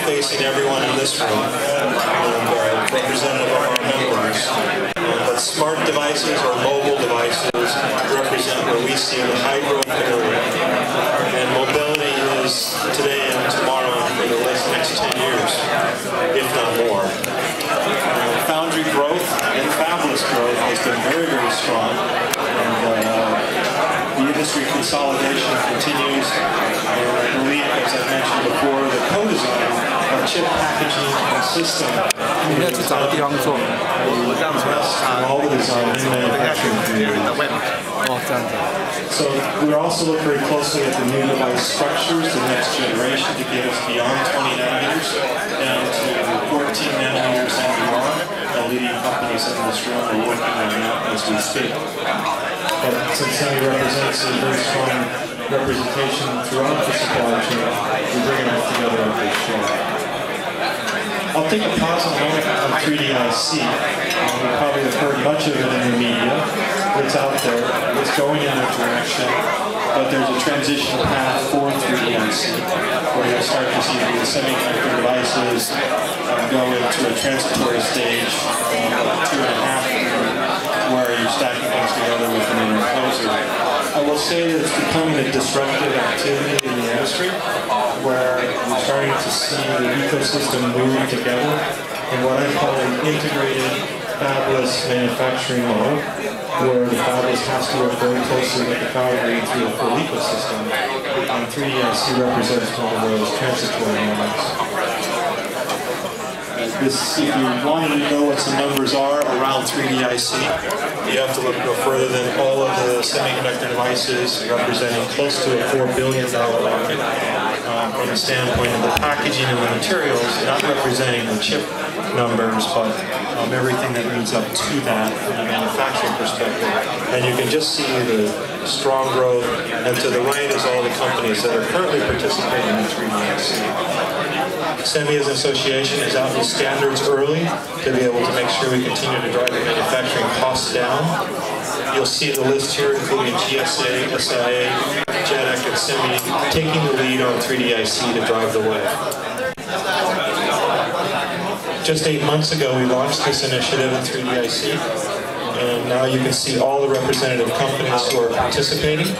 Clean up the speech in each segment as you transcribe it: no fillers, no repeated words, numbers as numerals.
facing everyone in this room, and representative of our members. But smart devices or mobile devices represent where we see the high growth area. And mobility is today and tomorrow for the next 10 years, if not more. Foundry growth and fabless growth has been very, very strong. And the industry consolidation continues. And I believe, as I mentioned before, the co-design of chip packaging and system is all the design in manufacturing community. So we're also looking very closely at the new device structures, the next generation, to get us beyond 20 nanometers down to 14 nanometers and beyond. The leading companies in this room are working on that as we speak. But since Semi represents a very strong representation throughout the supply chain, we bring it all together on this show. I'll take a pause a moment on 3D IC. You probably have heard much of it in the media. It's out there. It's going in that direction. But there's a transition path for 3D IC, where you'll start to see the semiconductor devices go into a transitory stage, 2.5, where you're stacking things together with an interposer. I will say that it's becoming a disruptive activity in the industry, where you're starting to see the ecosystem move together in what I call an integrated fabless manufacturing model, where the fabless has to work very closely with the foundry through a full ecosystem. And 3D IC represents one of those transitory moments. If you want to know what some numbers are around 3D IC, you have to look no further than all of the semiconductor devices representing close to a $4 billion market from the standpoint of the packaging and the materials, not representing the chip numbers, but everything that leads up to that from a manufacturing perspective. And you can just see the strong growth, and to the right is all the companies that are currently participating in 3D IC. Semi as an association is out with standards early to be able to make sure we continue to drive the manufacturing costs down. You'll see the list here, including GSA, SIA, JEDEC, and Semi, taking the lead on 3D IC to drive the way. Just 8 months ago, we launched this initiative in 3D IC, and now you can see all the representative companies who are participating.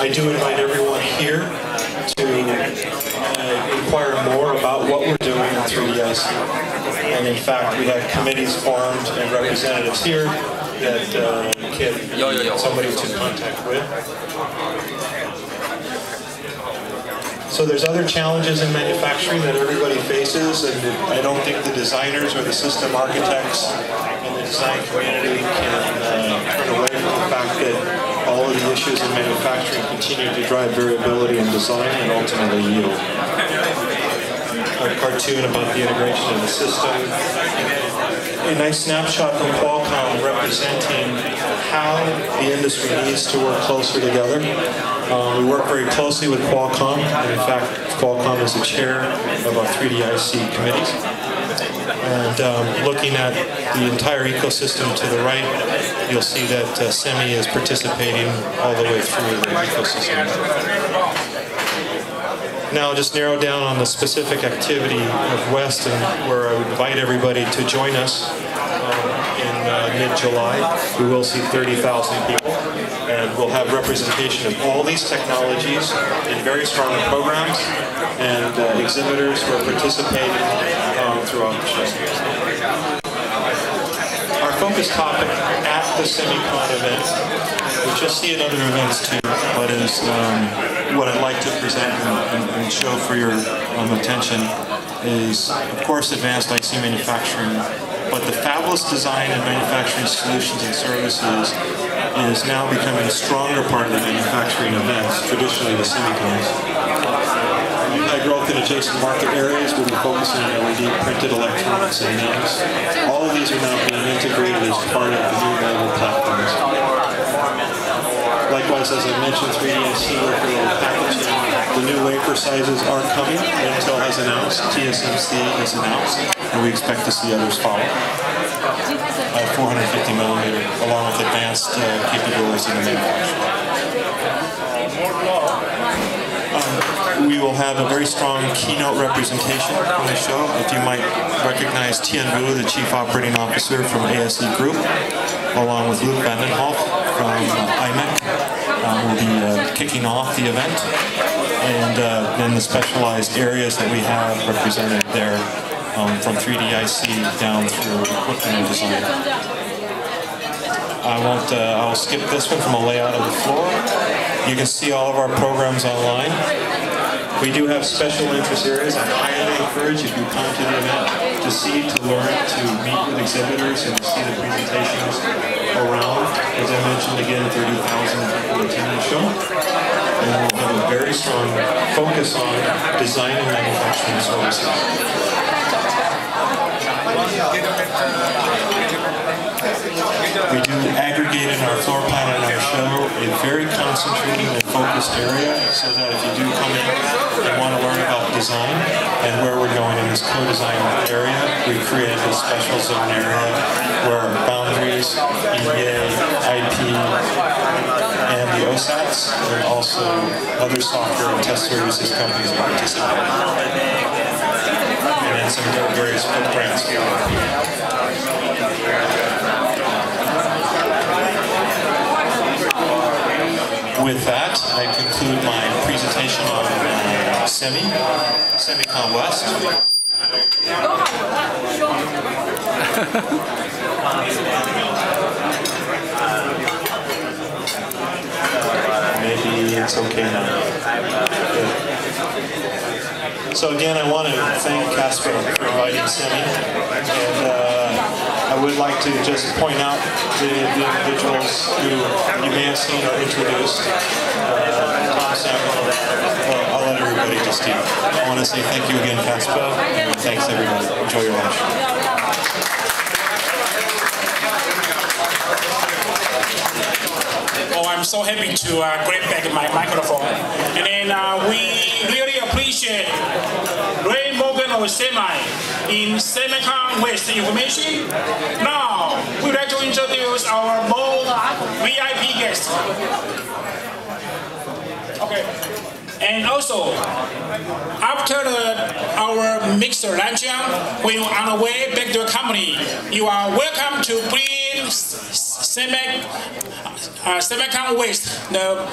I do invite everyone here to inquire more about what we're doing in 3D IC. And in fact, we have committees formed and representatives here that can somebody to contact with. So there's other challenges in manufacturing that everybody faces, and I don't think the designers or the system architects in the design community can turn away from the fact that all of the issues in manufacturing continue to drive variability in design and ultimately yield. A cartoon about the integration of the system. A nice snapshot from Qualcomm representing how the industry needs to work closer together. We work very closely with Qualcomm, and in fact, Qualcomm is the chair of our 3D IC committees. And looking at the entire ecosystem to the right, you'll see that Semi is participating all the way through the ecosystem. Now, just narrow down on the specific activity of West, and where I would invite everybody to join us in mid-July. We will see 30,000 people, and we'll have representation of all these technologies in very strong programs and exhibitors who are participating throughout the show. Our focus topic at the Semicon event, which you'll see at other events too, but is what I'd like to present and show for your attention is, of course, advanced IC manufacturing, but the fabless design and manufacturing solutions and services is now becoming a stronger part of the manufacturing events, traditionally the Semicons. I grew up in adjacent market areas. We'll be focusing on LED, printed electronics, and NICs. All of these are now being integrated as part of the new mobile platforms. Likewise, as I mentioned, 3D IC packaging. The new wafer sizes are coming. Intel has announced, TSMC has announced, and we expect to see others follow. 450 millimeter, along with advanced capabilities in the manufacturing. we will have a very strong keynote representation from the show. If you might recognize Tian Wu, the Chief Operating Officer from ASE Group, along with Luke Vandenhoff from IMEC, will be kicking off the event. And then the specialized areas that we have represented there, from 3D IC down through equipment and design. I'll skip this one from a layout of the floor. You can see all of our programs online. We do have special interest areas. I highly encourage, if you come to the event, to see, to learn, to meet with exhibitors and to see the presentations around. As I mentioned again, 30,000 people attend the show. And we'll have a very strong focus on design and manufacturing services. We do aggregate in our floor plan and our show a very concentrated and focused area, so that if you do come in and want to learn about design and where we're going in this co-design area, we created a special zone area where boundaries, EDA, IP, and the OSATs, and also other software and test services companies are participating. And then some various footprints. With that, I conclude my presentation on Semicon West. Maybe it's okay now. So again, I want to thank CASPA for inviting Semi, and I would like to just point out the individuals who you may have seen or introduced. Tom Samuel. I'll let everybody just do. I want to say thank you again, CASPA, and thanks everybody. Enjoy your lunch. Oh, I'm so happy to grab back my microphone. And then we really appreciate Ray Morgan of Semi in Semicon West information. Now, we'd like to introduce our more VIP guest. Okay. And also, after our mixer luncheon, when you're on the way back to the company, you are welcome to bring Semicon West, the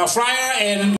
flyer and